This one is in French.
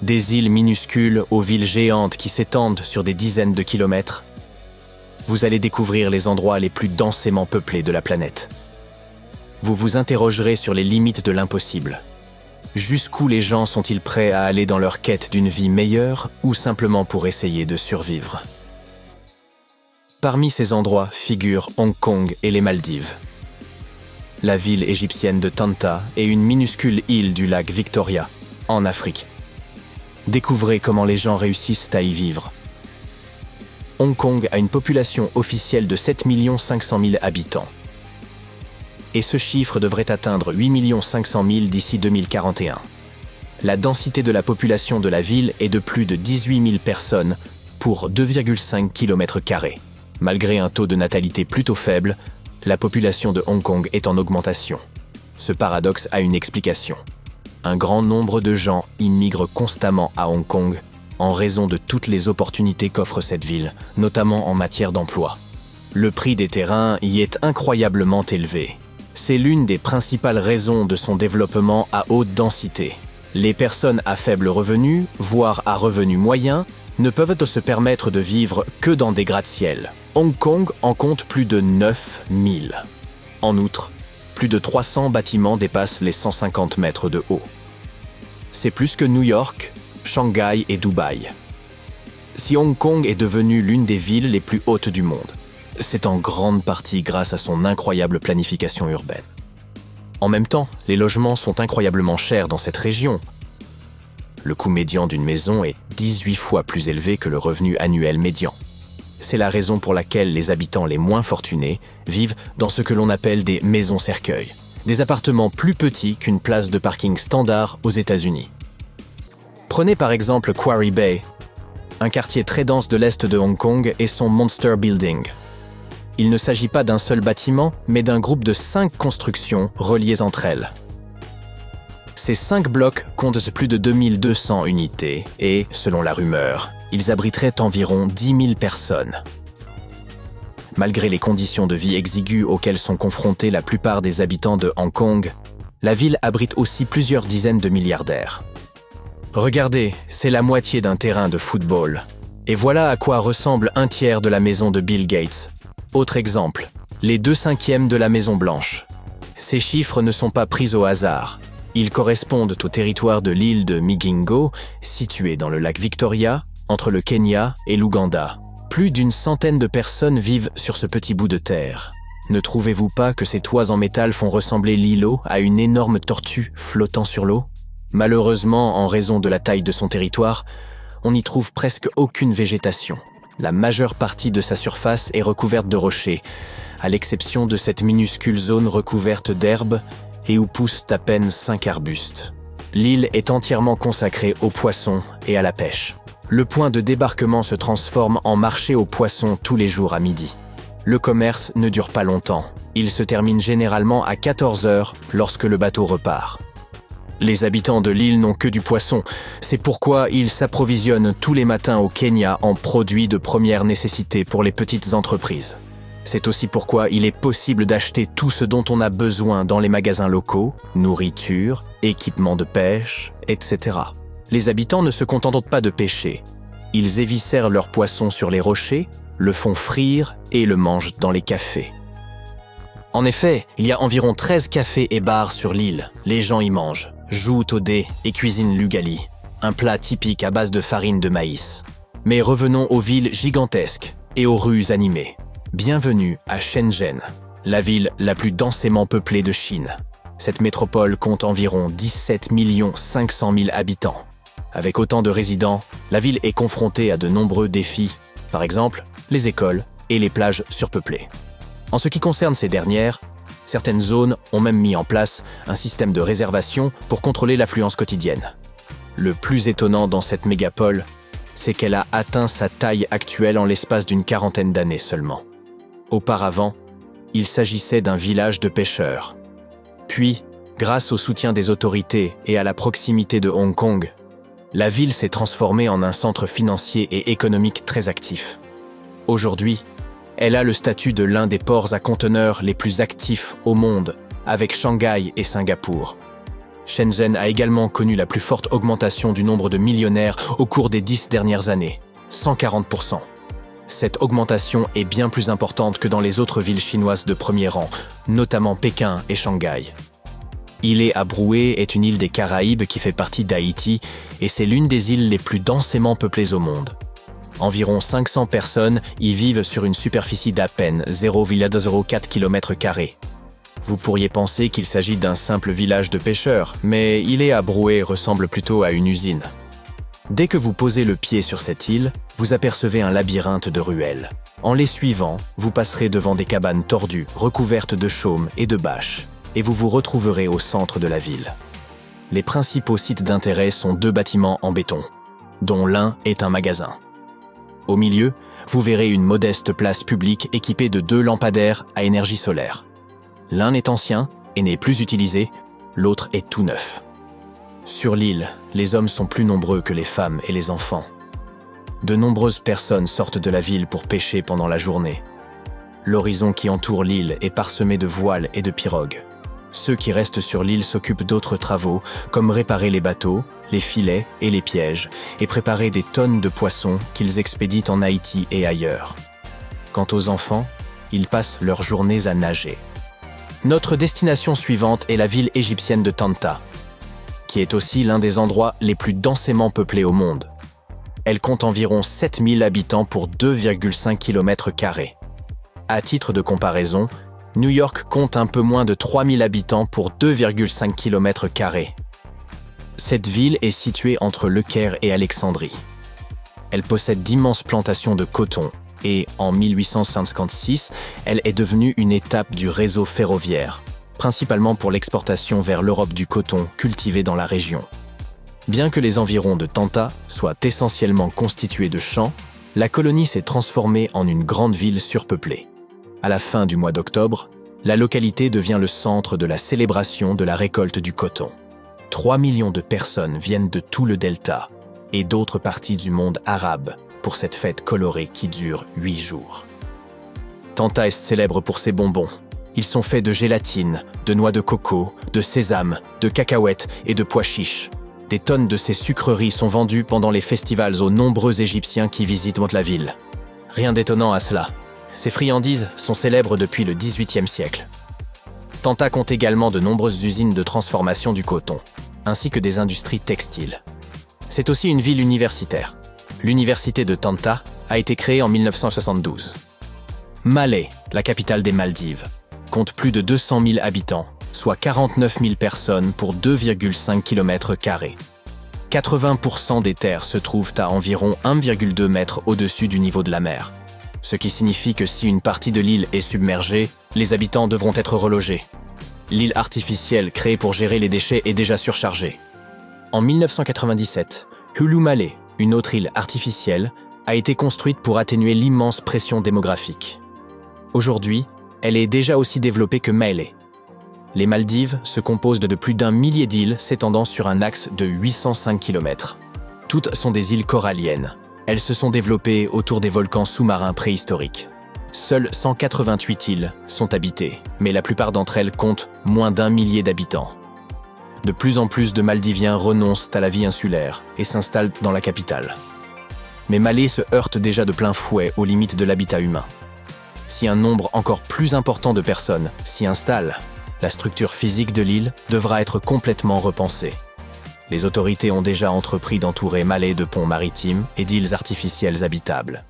Des îles minuscules aux villes géantes qui s'étendent sur des dizaines de kilomètres, vous allez découvrir les endroits les plus densément peuplés de la planète. Vous vous interrogerez sur les limites de l'impossible. Jusqu'où les gens sont-ils prêts à aller dans leur quête d'une vie meilleure ou simplement pour essayer de survivre? Parmi ces endroits figurent Hong Kong et les Maldives. La ville égyptienne de Tanta est une minuscule île du lac Victoria, en Afrique. Découvrez comment les gens réussissent à y vivre. Hong Kong a une population officielle de 7 500 000 habitants. Et ce chiffre devrait atteindre 8 500 000 d'ici 2041. La densité de la population de la ville est de plus de 18 000 personnes pour 2,5 km². Malgré un taux de natalité plutôt faible, la population de Hong Kong est en augmentation. Ce paradoxe a une explication. Un grand nombre de gens immigrent constamment à Hong Kong en raison de toutes les opportunités qu'offre cette ville, notamment en matière d'emploi. Le prix des terrains y est incroyablement élevé. C'est l'une des principales raisons de son développement à haute densité. Les personnes à faible revenu, voire à revenu moyen, ne peuvent se permettre de vivre que dans des gratte-ciel. Hong Kong en compte plus de 9 000. En outre, plus de 300 bâtiments dépassent les 150 mètres de haut. C'est plus que New York, Shanghai et Dubaï. Si Hong Kong est devenue l'une des villes les plus hautes du monde, c'est en grande partie grâce à son incroyable planification urbaine. En même temps, les logements sont incroyablement chers dans cette région. Le coût médian d'une maison est 18 fois plus élevé que le revenu annuel médian. C'est la raison pour laquelle les habitants les moins fortunés vivent dans ce que l'on appelle des maisons cercueils, des appartements plus petits qu'une place de parking standard aux États-Unis. Prenez par exemple Quarry Bay, un quartier très dense de l'est de Hong Kong et son Monster Building. Il ne s'agit pas d'un seul bâtiment, mais d'un groupe de 5 constructions reliées entre elles. Ces 5 blocs comptent plus de 2200 unités et, selon la rumeur, ils abriteraient environ 10 000 personnes. Malgré les conditions de vie exiguës auxquelles sont confrontés la plupart des habitants de Hong Kong, la ville abrite aussi plusieurs dizaines de milliardaires. Regardez, c'est la moitié d'un terrain de football. Et voilà à quoi ressemble un tiers de la maison de Bill Gates. Autre exemple, les 2/5 de la Maison Blanche. Ces chiffres ne sont pas pris au hasard. Ils correspondent au territoire de l'île de Migingo, située dans le lac Victoria, entre le Kenya et l'Ouganda. Plus d'une centaine de personnes vivent sur ce petit bout de terre. Ne trouvez-vous pas que ces toits en métal font ressembler l'îlot à une énorme tortue flottant sur l'eau? Malheureusement, en raison de la taille de son territoire, on n'y trouve presque aucune végétation. La majeure partie de sa surface est recouverte de rochers, à l'exception de cette minuscule zone recouverte d'herbes et où poussent à peine 5 arbustes. L'île est entièrement consacrée aux poissons et à la pêche. Le point de débarquement se transforme en marché aux poissons tous les jours à midi. Le commerce ne dure pas longtemps. Il se termine généralement à 14 heures lorsque le bateau repart. Les habitants de l'île n'ont que du poisson. C'est pourquoi ils s'approvisionnent tous les matins au Kenya en produits de première nécessité pour les petites entreprises. C'est aussi pourquoi il est possible d'acheter tout ce dont on a besoin dans les magasins locaux, nourriture, équipements de pêche, etc. Les habitants ne se contentent pas de pêcher. Ils éviscèrent leurs poissons sur les rochers, le font frire et le mangent dans les cafés. En effet, il y a environ 13 cafés et bars sur l'île. Les gens y mangent, jouent au dé et cuisinent l'ugali, un plat typique à base de farine de maïs. Mais revenons aux villes gigantesques et aux rues animées. Bienvenue à Shenzhen, la ville la plus densément peuplée de Chine. Cette métropole compte environ 17 500 000 habitants. Avec autant de résidents, la ville est confrontée à de nombreux défis, par exemple les écoles et les plages surpeuplées. En ce qui concerne ces dernières, certaines zones ont même mis en place un système de réservation pour contrôler l'affluence quotidienne. Le plus étonnant dans cette mégapole, c'est qu'elle a atteint sa taille actuelle en l'espace d'une quarantaine d'années seulement. Auparavant, il s'agissait d'un village de pêcheurs. Puis, grâce au soutien des autorités et à la proximité de Hong Kong, la ville s'est transformée en un centre financier et économique très actif. Aujourd'hui, elle a le statut de l'un des ports à conteneurs les plus actifs au monde, avec Shanghai et Singapour. Shenzhen a également connu la plus forte augmentation du nombre de millionnaires au cours des 10 dernières années, 140%. Cette augmentation est bien plus importante que dans les autres villes chinoises de premier rang, notamment Pékin et Shanghai. Île-à-Brouet est une île des Caraïbes qui fait partie d'Haïti et c'est l'une des îles les plus densément peuplées au monde. Environ 500 personnes y vivent sur une superficie d'à peine 0,04 km². Vous pourriez penser qu'il s'agit d'un simple village de pêcheurs, mais Île-à-Brouet ressemble plutôt à une usine. Dès que vous posez le pied sur cette île, vous apercevez un labyrinthe de ruelles. En les suivant, vous passerez devant des cabanes tordues, recouvertes de chaumes et de bâches, et vous vous retrouverez au centre de la ville. Les principaux sites d'intérêt sont 2 bâtiments en béton, dont l'un est un magasin. Au milieu, vous verrez une modeste place publique équipée de 2 lampadaires à énergie solaire. L'un est ancien et n'est plus utilisé, l'autre est tout neuf. Sur l'île, les hommes sont plus nombreux que les femmes et les enfants. De nombreuses personnes sortent de la ville pour pêcher pendant la journée. L'horizon qui entoure l'île est parsemé de voiles et de pirogues. Ceux qui restent sur l'île s'occupent d'autres travaux, comme réparer les bateaux, les filets et les pièges, et préparer des tonnes de poissons qu'ils expédient en Haïti et ailleurs. Quant aux enfants, ils passent leurs journées à nager. Notre destination suivante est la ville égyptienne de Tanta, qui est aussi l'un des endroits les plus densément peuplés au monde. Elle compte environ 7000 habitants pour 2,5 km². À titre de comparaison, New York compte un peu moins de 3000 habitants pour 2,5 km². Cette ville est située entre Le Caire et Alexandrie. Elle possède d'immenses plantations de coton et, en 1856, elle est devenue une étape du réseau ferroviaire, principalement pour l'exportation vers l'Europe du coton cultivé dans la région. Bien que les environs de Tanta soient essentiellement constitués de champs, la colonie s'est transformée en une grande ville surpeuplée. À la fin du mois d'octobre, la localité devient le centre de la célébration de la récolte du coton. 3 millions de personnes viennent de tout le delta et d'autres parties du monde arabe pour cette fête colorée qui dure 8 jours. Tanta est célèbre pour ses bonbons. Ils sont faits de gélatine, de noix de coco, de sésame, de cacahuètes et de pois chiches. Des tonnes de ces sucreries sont vendues pendant les festivals aux nombreux Égyptiens qui visitent la ville. Rien d'étonnant à cela. Ces friandises sont célèbres depuis le XVIIIe siècle. Tanta compte également de nombreuses usines de transformation du coton, ainsi que des industries textiles. C'est aussi une ville universitaire. L'université de Tanta a été créée en 1972. Malé, la capitale des Maldives, compte plus de 200 000 habitants, soit 49 000 personnes pour 2,5 km². 80% des terres se trouvent à environ 1,2 mètres au-dessus du niveau de la mer, ce qui signifie que si une partie de l'île est submergée, les habitants devront être relogés. L'île artificielle créée pour gérer les déchets est déjà surchargée. En 1997, Hulu Malé, une autre île artificielle, a été construite pour atténuer l'immense pression démographique. Aujourd'hui, elle est déjà aussi développée que Malé. Les Maldives se composent de plus d'1 millier d'îles s'étendant sur un axe de 805 km. Toutes sont des îles coralliennes. Elles se sont développées autour des volcans sous-marins préhistoriques. Seules 188 îles sont habitées, mais la plupart d'entre elles comptent moins d'1 millier d'habitants. De plus en plus de Maldiviens renoncent à la vie insulaire et s'installent dans la capitale. Mais Malé se heurte déjà de plein fouet aux limites de l'habitat humain. Si un nombre encore plus important de personnes s'y installe, la structure physique de l'île devra être complètement repensée. Les autorités ont déjà entrepris d'entourer Malé de ponts maritimes et d'îles artificielles habitables.